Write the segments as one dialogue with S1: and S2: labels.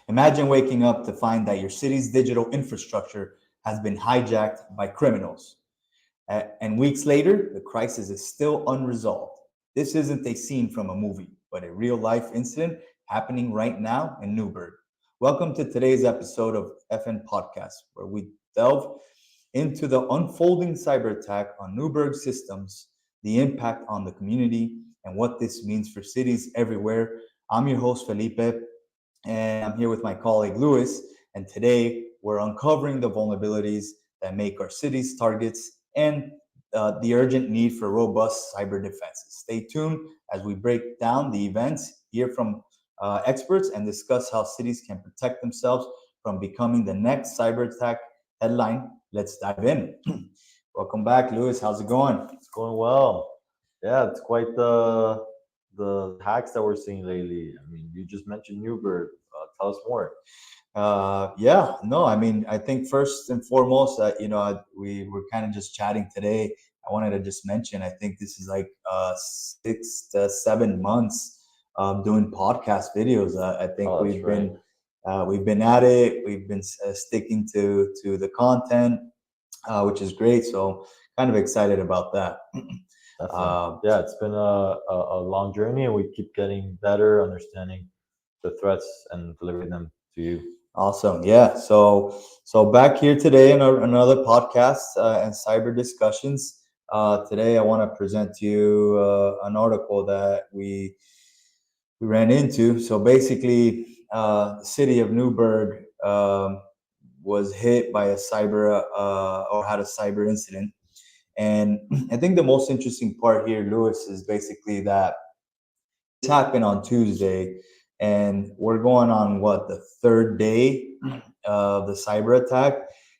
S1: Imagine waking up to find that your city's digital infrastructure has been hijacked by criminals. And weeks later, the crisis is still unresolved. This isn't a scene from a movie, but a real life incident happening right now in Newburgh. Welcome to today's episode of FNPodcast, where we delve into the unfolding cyber attack on Newburgh systems, the impact on the community, and what this means for cities everywhere. I'm your host, Felipe, and I'm here with my colleague, Luis. And today we're uncovering the vulnerabilities that make our cities targets and the urgent need for robust cyber defenses. Stay tuned as we break down the events, hear from experts, and discuss how cities can protect themselves from becoming the next cyber attack headline. Let's dive in. Welcome back, Luis. How's it going?
S2: It's going well. Yeah, it's quite the hacks that we're seeing lately. I mean, you just mentioned Newberg. Tell us more.
S1: I think first and foremost, we were kind of just chatting today. I wanted to just mention, I think this is like 6 to 7 months doing podcast videos. I think
S2: Oh, that's right.
S1: we've been at it. We've been sticking to the content, which is great. So kind of excited about that.
S2: Definitely. Yeah, it's been a long journey, and we keep getting better, understanding the threats and delivering them to you.
S1: Awesome. Yeah. So back here today in another podcast and cyber discussions. Today I want to present to you an article that we ran into. So basically, the city of Newburgh was hit by a cyber or had a cyber incident. And I think the most interesting part here, Lewis, is basically that this happened on Tuesday, and we're going on what, the third day of the cyber attack,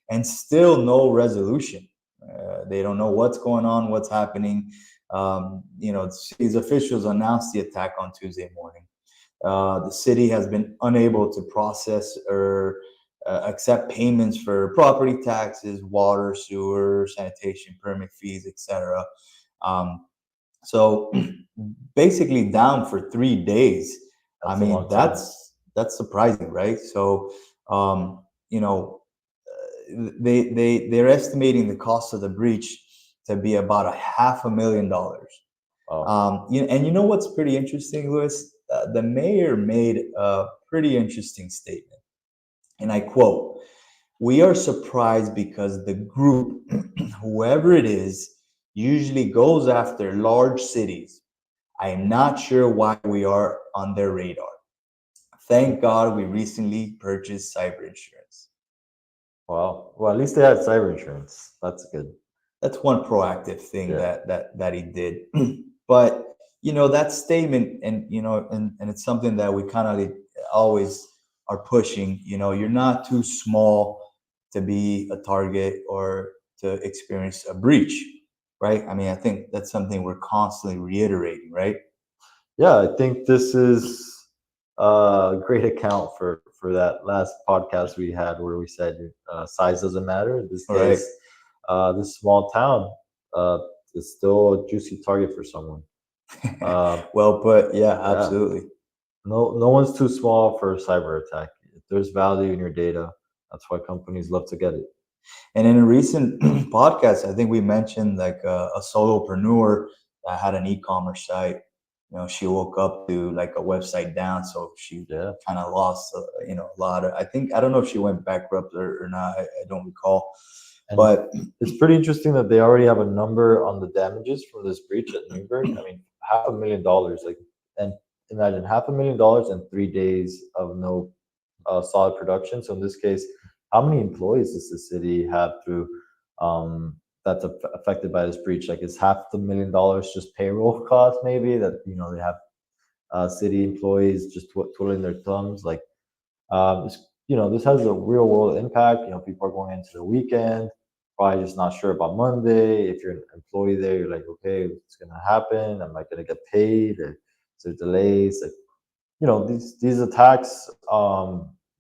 S1: and still no resolution. They don't know what's going on, what's happening. These officials announced the attack on Tuesday morning. The city has been unable to process or accept payments for property taxes, water, sewer, sanitation permit fees, etc. So basically down for 3 days. I
S2: That's a
S1: mean,
S2: long time.
S1: that's surprising, right? So um, you know, they're estimating the cost of the breach to be about $500,000.
S2: Oh,
S1: And you know what's pretty interesting, Louis? The mayor made a pretty interesting statement, and I quote: "We are surprised because the group, whoever it is, usually goes after large cities. I am not sure why we are on their radar. Thank God we recently purchased cyber insurance."
S2: wow. Well, at least they had cyber insurance. That's good.
S1: That's one proactive thing
S2: Yeah.
S1: that he did. But that statement, and it's something that we kind of always are pushing. You're not too small to be a target or to experience a breach, right? I mean, I think that's something we're constantly reiterating, right?
S2: Yeah, I think this is a great account for that last podcast we had where we said size doesn't matter. In this
S1: All right.
S2: case, this small town uh, is still a juicy target for someone. Uh,
S1: Well put. Yeah,
S2: yeah,
S1: absolutely.
S2: no one's too small for a cyber attack. If there's value in your data, that's why companies love to get it.
S1: And in a recent podcast, I think we mentioned like a solopreneur that had an e-commerce site. She woke up to like a website down, so she
S2: Yeah,
S1: kind of lost, a lot of. I don't know if she went bankrupt or not. I don't recall,
S2: and
S1: but
S2: it's pretty interesting that they already have a number on the damages from this breach at Newberg. I mean, $500,000, like, and imagine $500,000 in 3 days of no solid production. So in this case, how many employees does the city have through that's affected by this breach? Like, is $500,000 just payroll costs? Maybe that they have city employees just twiddling their thumbs. Like, this has a real world impact. People are going into the weekend, probably just not sure about Monday. If you're an employee there, you're like, okay, what's gonna happen? Am I gonna get paid? Or is there delays? Like, these attacks,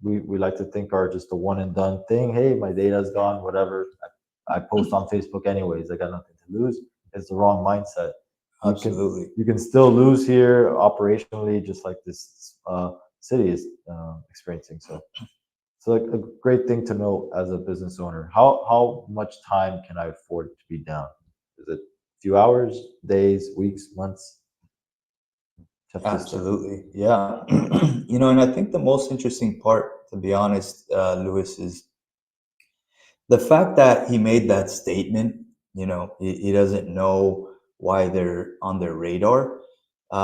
S2: we like to think are just a one and done thing. Hey, my data's gone, whatever. I post on Facebook anyways. I got nothing to lose. It's the wrong mindset. You can
S1: absolutely.
S2: you can still lose here operationally, just like this city is experiencing. So it's like a great thing to know as a business owner. How much time can I afford to be down? Is it a few hours, days, weeks, months? Have to start.
S1: Absolutely. Yeah. And I think the most interesting part, to be honest, Lewis, is the fact that he made that statement. He doesn't know why they're on their radar,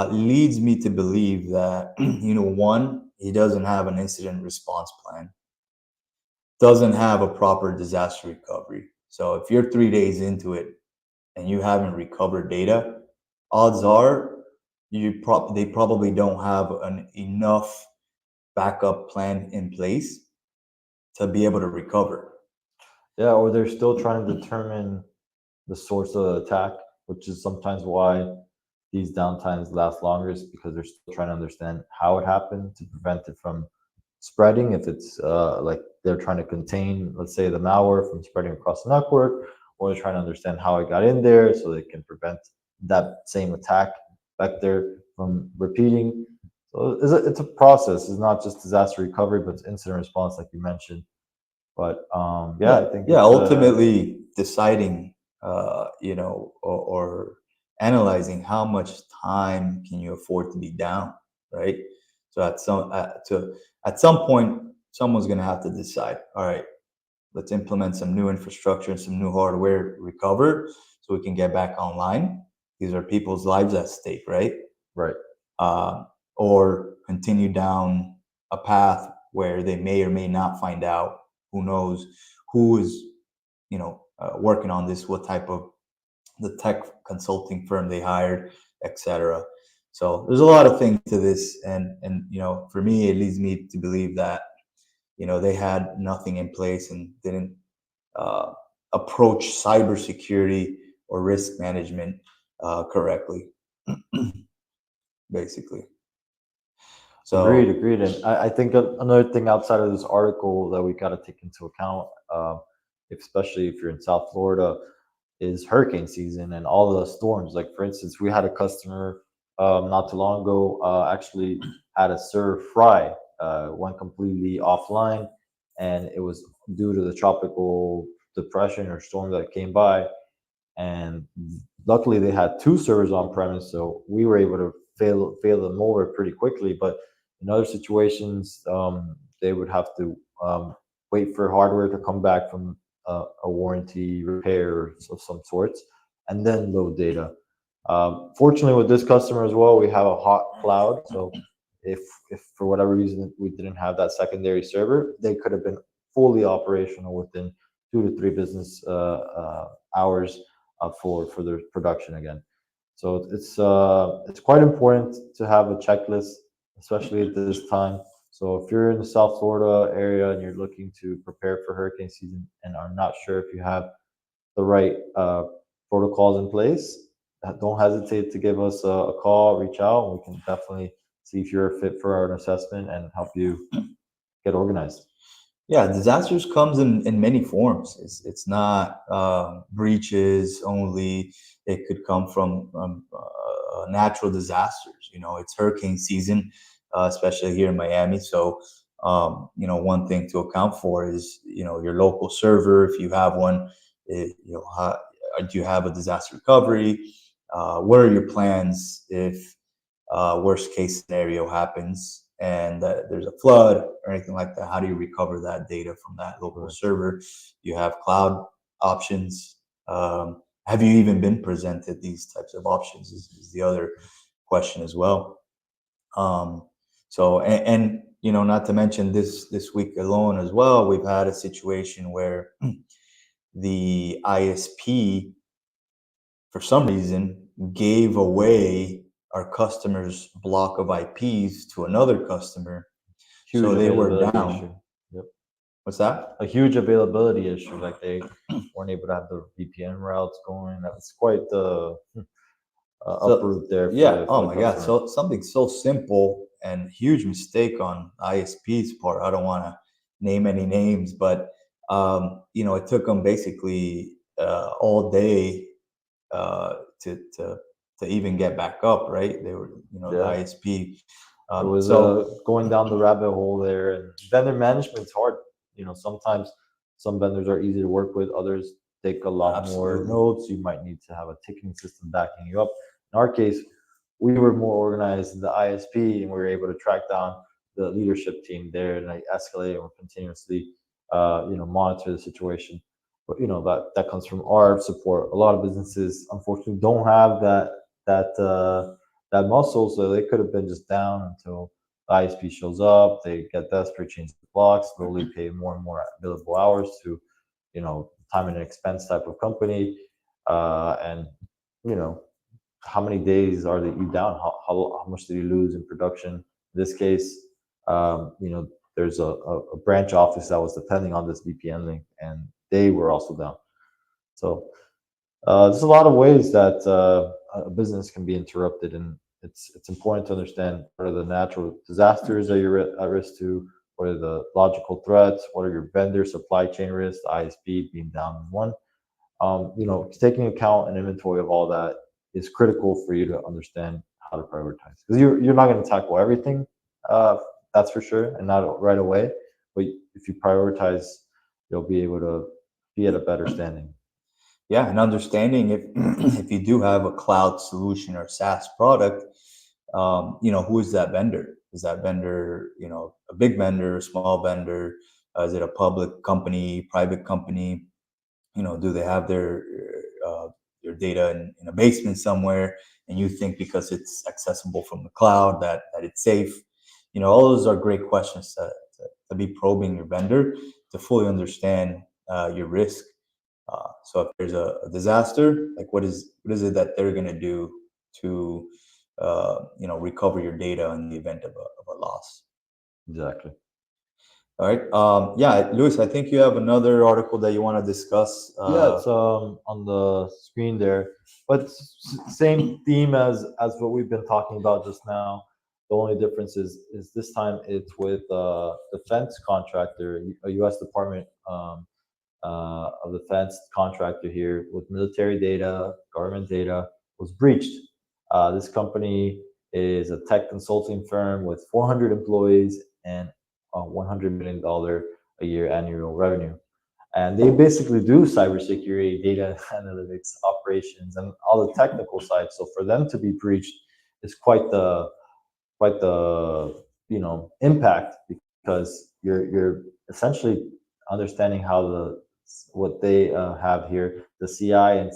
S1: leads me to believe that, one, he doesn't have an incident response plan, doesn't have a proper disaster recovery. So if you're 3 days into it and you haven't recovered data, odds are they probably don't have an enough backup plan in place to be able to recover.
S2: Yeah, or they're still trying to determine the source of the attack, which is sometimes why these downtimes last longer, is because they're still trying to understand how it happened to prevent it from spreading. If it's like they're trying to contain, let's say, the malware from spreading across the network, or they're trying to understand how it got in there so they can prevent that same attack vector from repeating. So it's a process. It's not just disaster recovery, but it's incident response, like you mentioned. But yeah, I think
S1: Yeah,
S2: it's
S1: ultimately deciding, or analyzing how much time can you afford to be down, right? So at some point, someone's going to have to decide. All right, let's implement some new infrastructure and some new hardware, recover, so we can get back online. These are people's lives at stake, right?
S2: right.
S1: uh, or continue down a path where they may or may not find out. Who knows who is, working on this, what type of the tech consulting firm they hired, etc. So there's a lot of things to this, and for me, it leads me to believe that they had nothing in place and didn't uh, approach cybersecurity or risk management correctly, basically.
S2: Agreed,
S1: So
S2: agreed. And I think another thing outside of this article that we got to take into account, especially if you're in South Florida, is hurricane season and all the storms. Like, for instance, we had a customer not too long ago actually had a server fry, went completely offline, and it was due to the tropical depression or storm that came by. And luckily, they had two servers on premise, so we were able to fail them over pretty quickly. But in other situations, they would have to wait for hardware to come back from a warranty repair of some sorts, and then load data. Fortunately, with this customer as well, we have a hot cloud. So if if for whatever reason we didn't have that secondary server, they could have been fully operational within 2 to 3 business hours for their production again. So it's quite important to have a checklist, especially at this time. So if you're in the South Florida area and you're looking to prepare for hurricane season and are not sure if you have the right protocols in place, don't hesitate to give us a call, reach out, and we can definitely see if you're a fit for an assessment and help you get organized.
S1: yeah, disasters comes in many forms. It's not breaches only. It could come from natural disasters. It's hurricane season, especially here in Miami. So one thing to account for is your local server, if you have one. Do you have a disaster recovery? What are your plans if worst case scenario happens and there's a flood or anything like that? How do you recover that data from that local
S2: Right.
S1: server? You have cloud options. Have you even been presented these types of options? Is the other question as well. Um, so and not to mention this week alone as well, we've had a situation where the ISP, for some reason, gave away our customer's block of IPs to another customer.
S2: Huge
S1: So they were
S2: availability
S1: down.
S2: issue. Yep.
S1: What's that?
S2: A huge availability issue. Like they weren't able to have the VPN routes going. That's quite the
S1: So
S2: uproot there for
S1: yeah,
S2: the
S1: oh my God.
S2: customer.
S1: So something so simple and huge mistake on ISP's part. I don't want to name any names, but it took them basically all day uh, to to to even get back up. Right? They were, the
S2: Yeah.
S1: ISP
S2: It was
S1: So
S2: going down the rabbit hole there, and vendor management's hard. Sometimes some vendors are easy to work with, others take a lot more
S1: absolutely.
S2: notes. You might need to have a ticketing system backing you up. In our case, we were more organized in the ISP, and we were able to track down the leadership team there and like escalate and continuously, monitor the situation. But that comes from our support. A lot of businesses, unfortunately, don't have that muscle, so they could have been just down until the ISP shows up. They get desperate, change the blocks, slowly pay more and more billable hours to, time and expense type of company, and you know how many days are you down? How much did you lose in production? In this case, there's a branch office that was depending on this VPN link, and they were also down. So there's a lot of ways that a business can be interrupted, and it's important to understand what are the natural disasters that you're at risk to, what are the logical threats, what are your vendor supply chain risks, the ISP being down in one. Taking account and inventory of all that is critical for you to understand how to prioritize, because you're not going to tackle everything, uh, that's for sure, and not right away. But if you prioritize, you'll be able to be at a better standing.
S1: Yeah, and understanding if if you do have a cloud solution or SaaS product, who is that vendor? Is that vendor, a big vendor, a small vendor? Is it a public company, private company? Do they have their data in a basement somewhere, and you think because it's accessible from the cloud that it's safe? All those are great questions to be probing your vendor to fully understand your risk. So if there's a disaster, like what is it that they're going to do to recover your data in the event of a loss?
S2: Exactly.
S1: All right. Yeah, Luis, I think you have another article that you want to discuss.
S2: Yeah, it's on the screen there, but same theme as what we've been talking about just now. The only difference is this time it's with defense contractor, a U.S. Department of Defense contractor here with military data, government data was breached. This company is a tech consulting firm with 400 employees and $100 million a year annual revenue. And they basically do cybersecurity, data analytics, operations, and all the technical side. So for them to be breached is quite the impact, because you're essentially understanding how what they have here, the CI and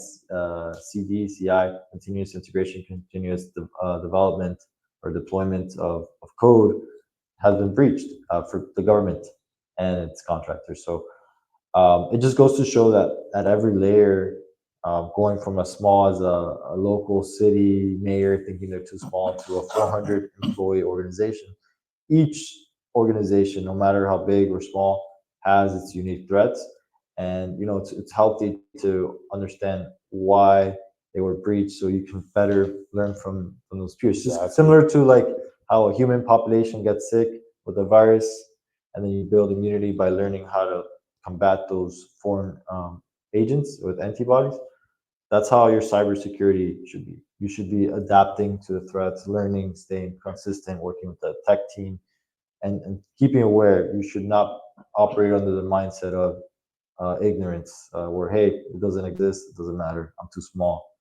S2: CD, CI, continuous integration, continuous development or deployment of code, has been breached for the government and its contractors. So it just goes to show that at every layer, going from as small as a local city mayor thinking they're too small to a 400 employee organization, each organization, no matter how big or small, has its unique threats. And it's healthy to understand why they were breached, so you can better learn from those peers. Just similar to like how a human population gets sick with a virus, and then you build immunity by learning how to combat those foreign agents with antibodies. That's how your cybersecurity should be. You should be adapting to the threats, learning, staying consistent, working with the tech team, and keeping aware. You should not operate under the mindset of ignorance, where hey, it doesn't exist, it doesn't matter, I'm too small.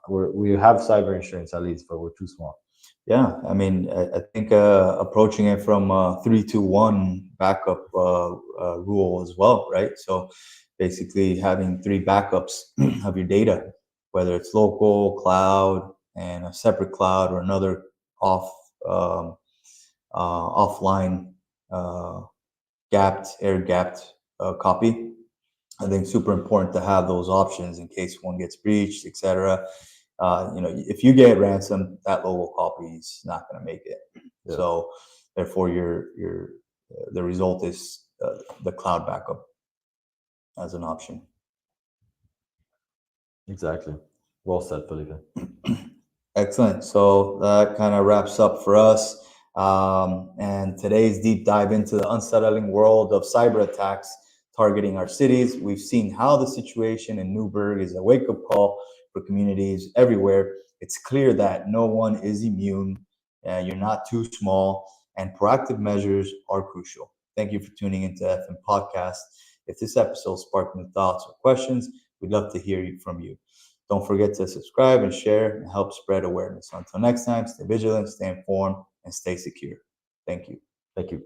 S2: We have cyber insurance at least, but we're too small.
S1: Yeah, I mean, I think approaching it from 3-2-1 backup rule as well, right? So basically having three backups of your data, whether it's local, cloud, and a separate cloud, or another off um, offline air gapped copy. I think super important to have those options in case one gets breached, etc. If you get ransomed, that local copy is not going to make it. Yeah. So therefore, the result is the cloud backup as an option.
S2: Exactly. Well said, Felipe.
S1: Excellent. So that kind of wraps up for us. And today's deep dive into the unsettling world of cyber attacks targeting our cities. We've seen how the situation in Newburgh is a wake-up call for communities everywhere. It's clear that no one is immune, You're not too small, and proactive measures are crucial. Thank you for tuning into FN Podcast. If this episode sparked new thoughts or questions, we'd love to hear from you. Don't forget to subscribe and share and help spread awareness. Until next time, stay vigilant, stay informed, and stay secure. Thank you.
S2: Thank you.